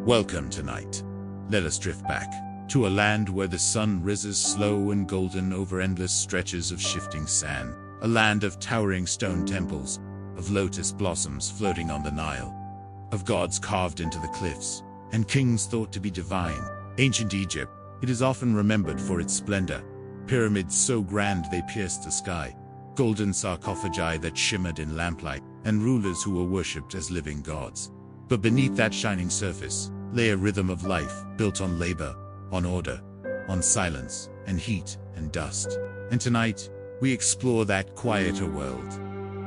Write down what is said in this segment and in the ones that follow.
Welcome tonight. Let us drift back to a land where the sun rises slow and golden over endless stretches of shifting sand, a land of towering stone temples, of lotus blossoms floating on the Nile, of gods carved into the cliffs, and kings thought to be divine. Ancient Egypt, it is often remembered for its splendor, pyramids so grand they pierced the sky, golden sarcophagi that shimmered in lamplight, and rulers who were worshipped as living gods. But beneath that shining surface lay a rhythm of life built on labor, on order, on silence, and heat and dust. And tonight, we explore that quieter world,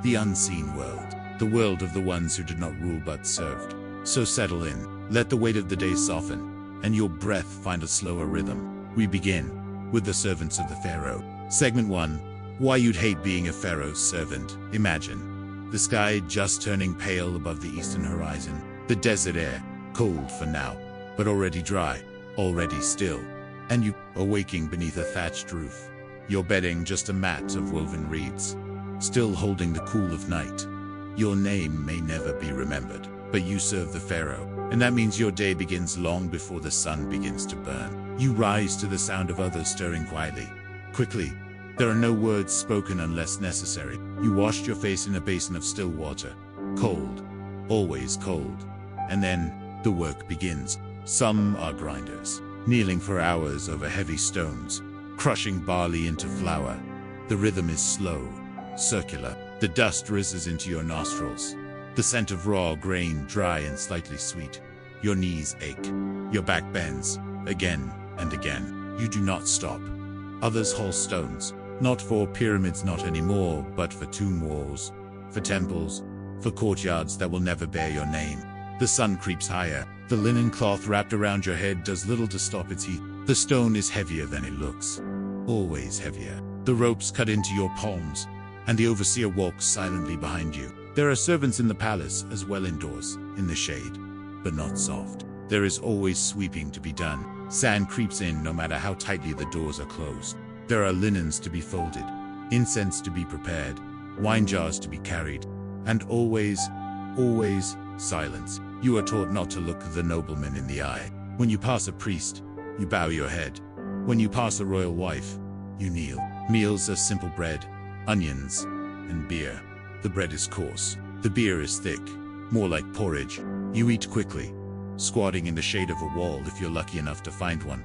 the unseen world, the world of the ones who did not rule but served. So settle in, let the weight of the day soften, and your breath find a slower rhythm. We begin with the servants of the Pharaoh. Segment 1. Why you'd hate being a Pharaoh's servant. Imagine the sky just turning pale above the eastern horizon, the desert air, cold for now, but already dry, already still, and you are waking beneath a thatched roof, your bedding just a mat of woven reeds, still holding the cool of night. Your name may never be remembered, but you serve the Pharaoh, and that means your day begins long before the sun begins to burn. You rise to the sound of others stirring quietly. Quickly, there are no words spoken unless necessary. You washed your face in a basin of still water, cold, always cold, and then the work begins. Some are grinders, kneeling for hours over heavy stones, crushing barley into flour. The rhythm is slow, circular. The dust rises into your nostrils. The scent of raw grain, dry and slightly sweet. Your knees ache. Your back bends, again and again. You do not stop. Others haul stones, not for pyramids, not anymore, but for tomb walls, for temples, for courtyards that will never bear your name. The sun creeps higher. The linen cloth wrapped around your head does little to stop its heat. The stone is heavier than it looks, always heavier. The ropes cut into your palms, and the overseer walks silently behind you. There are servants in the palace as well indoors, in the shade, but not soft. There is always sweeping to be done. Sand creeps in no matter how tightly the doors are closed. There are linens to be folded, incense to be prepared, wine jars to be carried, and always silence. You are taught not to look the nobleman in the eye. When you pass a priest, you bow your head. When you pass a royal wife, you kneel. Meals are simple bread, onions, and beer. The bread is coarse. The beer is thick, more like porridge. You eat quickly, squatting in the shade of a wall if you're lucky enough to find one.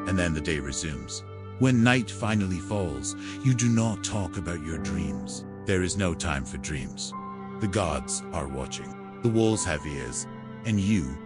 And then the day resumes. When night finally falls, you do not talk about your dreams. There is no time for dreams. The gods are watching. The walls have ears, and you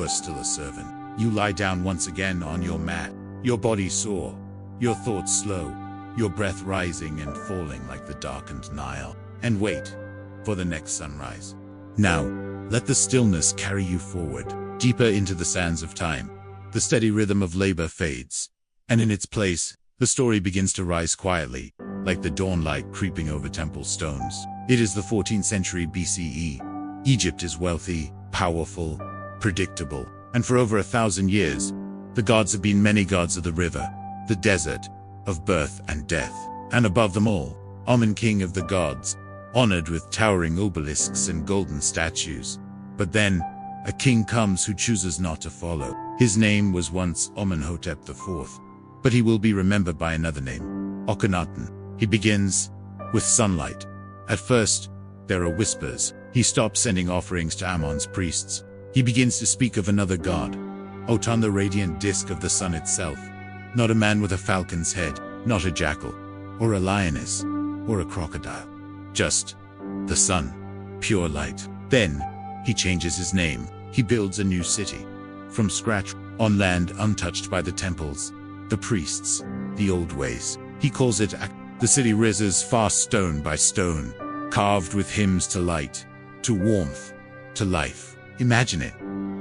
are still a servant. You lie down once again on your mat, your body sore, your thoughts slow, your breath rising and falling like the darkened Nile, and wait for the next sunrise. Now, let the stillness carry you forward, deeper into the sands of time. The steady rhythm of labor fades, and in its place, the story begins to rise quietly, like the dawn light creeping over temple stones. It is the 14th century BCE. Egypt is wealthy, powerful, predictable, and for over 1,000 years, the gods have been many gods of the river, the desert, of birth and death, and above them all, Amen, king of the gods, honored with towering obelisks and golden statues. But then, a king comes who chooses not to follow. His name was once Amenhotep IV, but he will be remembered by another name, Akhenaten. He begins with sunlight. At first, there are whispers. He stops sending offerings to Amon's priests. He begins to speak of another god, Otan, the radiant disk of the sun itself. Not a man with a falcon's head, not a jackal, or a lioness, or a crocodile. Just the sun, pure light. Then, he changes his name. He builds a new city, from scratch, on land untouched by the temples, the priests, the old ways. He calls it The city rises fast stone by stone, carved with hymns to light, to warmth, to life. Imagine it.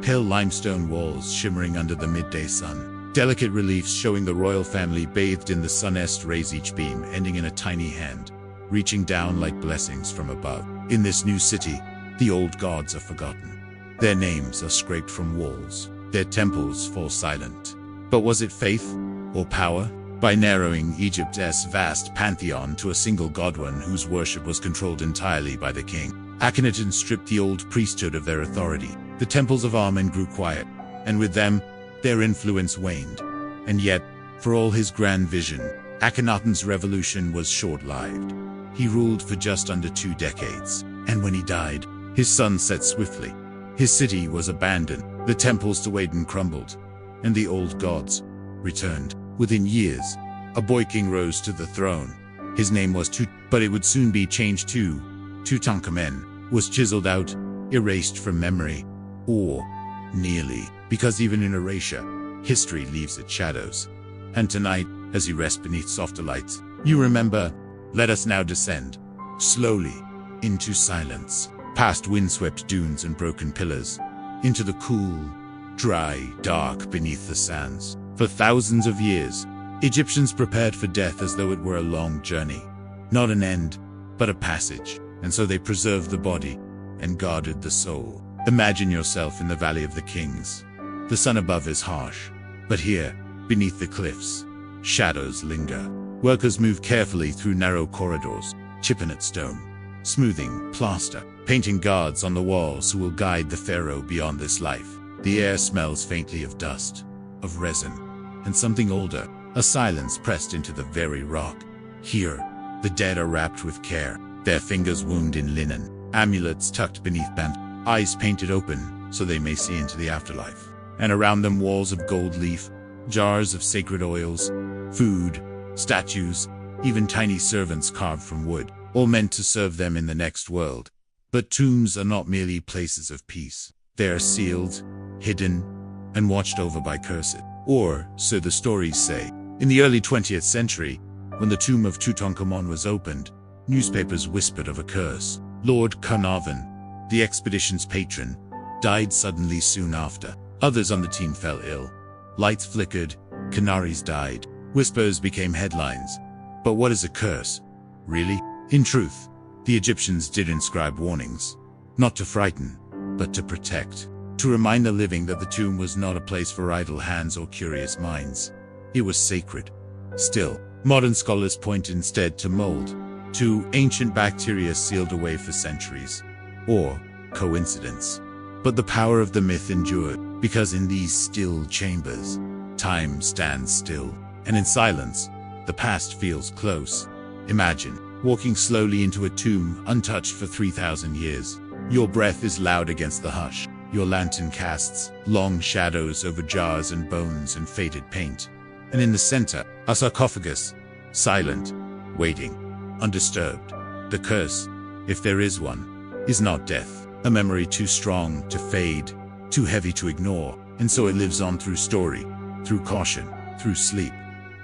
Pale limestone walls shimmering under the midday sun. Delicate reliefs showing the royal family bathed in the sun's rays, each beam ending in a tiny hand, reaching down like blessings from above. In this new city, the old gods are forgotten. Their names are scraped from walls. Their temples fall silent. But was it faith or power? By narrowing Egypt's vast pantheon to a single godone whose worship was controlled entirely by the king, Akhenaten stripped the old priesthood of their authority. The temples of Amen grew quiet, and with them, their influence waned. And yet, for all his grand vision, Akhenaten's revolution was short-lived. He ruled for just under 2 decades, and when he died, his sun set swiftly. His city was abandoned, the temples to Aden crumbled, and the old gods returned. Within years, a boy king rose to the throne. His name was Tut, but it would soon be changed to Tutankhamen, was chiseled out, erased from memory, or nearly, because even in erasure, history leaves its shadows. And tonight, as he rests beneath softer lights, you remember, let us now descend, slowly, into silence, past windswept dunes and broken pillars, into the cool, dry, dark beneath the sands. For thousands of years, Egyptians prepared for death as though it were a long journey, not an end, but a passage, and so they preserved the body and guarded the soul. Imagine yourself in the Valley of the Kings. The sun above is harsh, but here, beneath the cliffs, shadows linger. Workers move carefully through narrow corridors, chipping at stone, smoothing plaster, painting guards on the walls who will guide the pharaoh beyond this life. The air smells faintly of dust, of resin, and something older, a silence pressed into the very rock. Here, the dead are wrapped with care, their fingers wound in linen, amulets tucked beneath band, eyes painted open so they may see into the afterlife. And around them walls of gold leaf, jars of sacred oils, food, statues, even tiny servants carved from wood, all meant to serve them in the next world. But tombs are not merely places of peace. They are sealed, hidden, and watched over by cursed. Or, so the stories say. In the early 20th century, when the tomb of Tutankhamun was opened, newspapers whispered of a curse. Lord Akhenaten, the expedition's patron, died suddenly soon after. Others on the team fell ill. Lights flickered, canaries died. Whispers became headlines. But what is a curse, really? In truth, the Egyptians did inscribe warnings, not to frighten, but to protect, to remind the living that the tomb was not a place for idle hands or curious minds. It was sacred. Still, modern scholars point instead to mold, to ancient bacteria sealed away for centuries, or coincidence. But the power of the myth endured, because in these still chambers, time stands still, and in silence, the past feels close. Imagine walking slowly into a tomb untouched for 3,000 years. Your breath is loud against the hush. Your lantern casts long shadows over jars and bones and faded paint. And in the center, a sarcophagus, silent, waiting, undisturbed. The curse, if there is one, is not death, a memory too strong to fade, too heavy to ignore, and so it lives on through story, through caution, through sleep.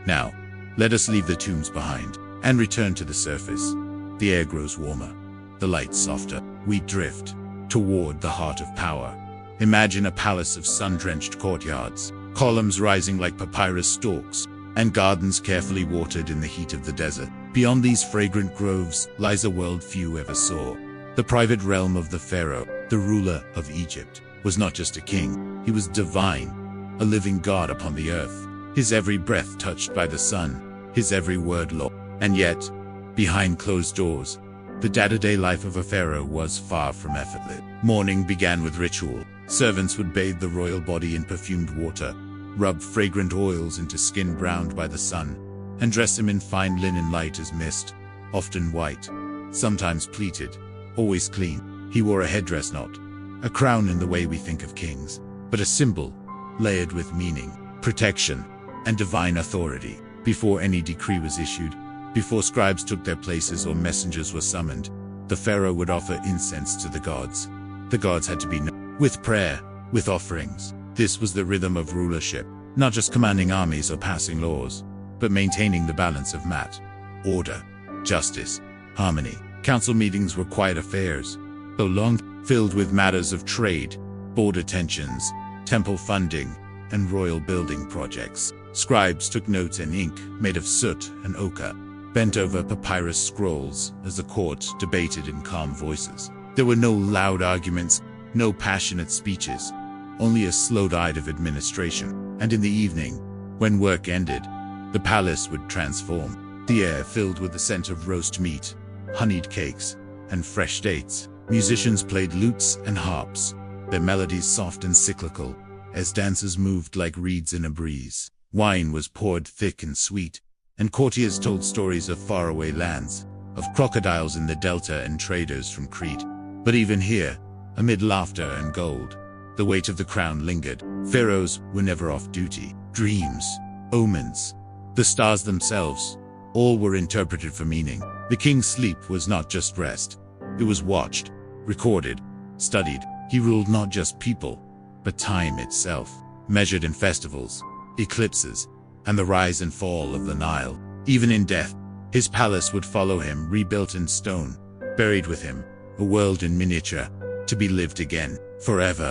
Now, let us leave the tombs behind and return to the surface. The air grows warmer, the light softer. We drift toward the heart of power. Imagine a palace of sun-drenched courtyards, columns rising like papyrus stalks, and gardens carefully watered in the heat of the desert. Beyond these fragrant groves lies a world few ever saw. The private realm of the Pharaoh, the ruler of Egypt, was not just a king. He was divine, a living god upon the earth. His every breath touched by the sun, his every word law. And yet, behind closed doors, the day-to-day life of a pharaoh was far from effortless. Morning began with ritual. Servants would bathe the royal body in perfumed water, rub fragrant oils into skin browned by the sun, and dress him in fine linen light as mist, often white, sometimes pleated, always clean. He wore a headdress, not a crown in the way we think of kings, but a symbol, layered with meaning, protection, and divine authority. Before any decree was issued, before scribes took their places or messengers were summoned, the pharaoh would offer incense to the gods. The gods had to be known, with prayer, with offerings. This was the rhythm of rulership, not just commanding armies or passing laws, but maintaining the balance of order, justice, harmony. Council meetings were quiet affairs, though long, filled with matters of trade, border tensions, temple funding, and royal building projects. Scribes took notes in ink made of soot and ochre, bent over papyrus scrolls as the court debated in calm voices. There were no loud arguments, no passionate speeches, only a slow tide of administration. And in the evening, when work ended, the palace would transform. The air filled with the scent of roast meat, honeyed cakes, and fresh dates. Musicians played lutes and harps, their melodies soft and cyclical, as dancers moved like reeds in a breeze. Wine was poured thick and sweet, and courtiers told stories of faraway lands, of crocodiles in the delta and traders from Crete. But even here, amid laughter and gold, the weight of the crown lingered. Pharaohs were never off duty. Dreams, omens, the stars themselves, all were interpreted for meaning. The king's sleep was not just rest. It was watched, recorded, studied. He ruled not just people, but time itself, measured in festivals, eclipses, and the rise and fall of the Nile. Even in death, his palace would follow him, rebuilt in stone, buried with him, a world in miniature, to be lived again, forever.